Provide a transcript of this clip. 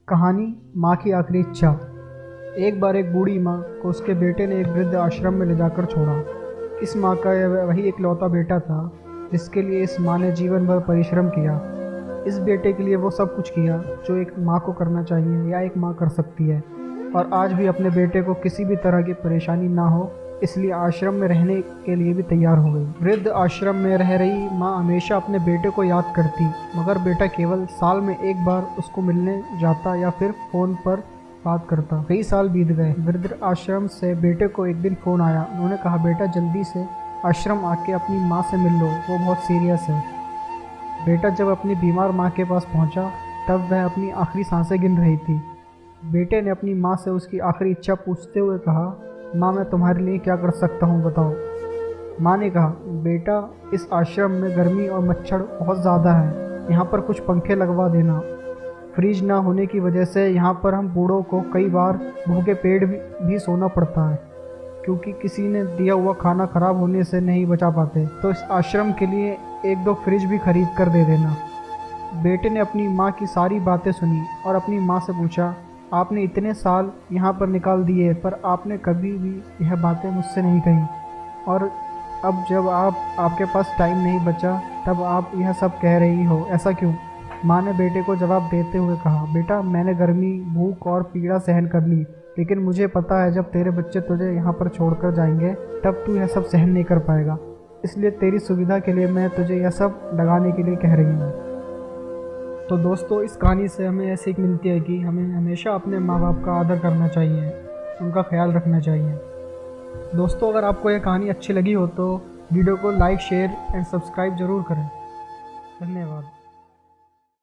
कहानी माँ की आखिरी इच्छा। एक बार एक बूढ़ी माँ को उसके बेटे ने एक वृद्ध आश्रम में ले जाकर छोड़ा। इस माँ का वही इकलौता बेटा था जिसके लिए इस माँ ने जीवन भर परिश्रम किया। इस बेटे के लिए वो सब कुछ किया जो एक माँ को करना चाहिए या एक माँ कर सकती है, और आज भी अपने बेटे को किसी भी तरह की परेशानी ना हो इसलिए आश्रम में रहने के लिए भी तैयार हो गई। वृद्ध आश्रम में रह रही माँ हमेशा अपने बेटे को याद करती, मगर बेटा केवल साल में एक बार उसको मिलने जाता या फिर फ़ोन पर बात करता। कई साल बीत गए। वृद्ध आश्रम से बेटे को एक दिन फ़ोन आया। उन्होंने कहा, बेटा जल्दी से आश्रम आके अपनी माँ से मिल लो, वो बहुत सीरियस है। बेटा जब अपनी बीमार माँ के पास पहुँचा तब वह अपनी आखिरी सांसें गिन रही थी। बेटे ने अपनी माँ से उसकी आखिरी इच्छा पूछते हुए कहा, माँ मैं तुम्हारे लिए क्या कर सकता हूँ बताओ। माँ ने कहा, बेटा इस आश्रम में गर्मी और मच्छर बहुत ज़्यादा है, यहाँ पर कुछ पंखे लगवा देना। फ्रिज ना होने की वजह से यहाँ पर हम बूढ़ों को कई बार भूखे पेट भी सोना पड़ता है, क्योंकि किसी ने दिया हुआ खाना ख़राब होने से नहीं बचा पाते। तो इस आश्रम के लिए एक दो फ्रिज भी खरीद कर दे देना। बेटे ने अपनी माँ की सारी बातें सुनी और अपनी माँ से पूछा, आपने इतने साल यहाँ पर निकाल दिए पर आपने कभी भी यह बातें मुझसे नहीं कही, और अब जब आपके पास टाइम नहीं बचा तब आप यह सब कह रही हो, ऐसा क्यों? माँ ने बेटे को जवाब देते हुए कहा, बेटा मैंने गर्मी, भूख और पीड़ा सहन कर ली, लेकिन मुझे पता है जब तेरे बच्चे तुझे यहाँ पर छोड़कर जाएंगे तब तू यह सब सहन नहीं कर पाएगा, इसलिए तेरी सुविधा के लिए मैं तुझे यह सब लगाने के लिए कह रही हूँ। तो दोस्तों, इस कहानी से हमें यह सीख मिलती है कि हमें हमेशा अपने माँ बाप का आदर करना चाहिए, उनका ख्याल रखना चाहिए। दोस्तों, अगर आपको यह कहानी अच्छी लगी हो तो वीडियो को लाइक, शेयर एंड सब्सक्राइब ज़रूर करें। धन्यवाद।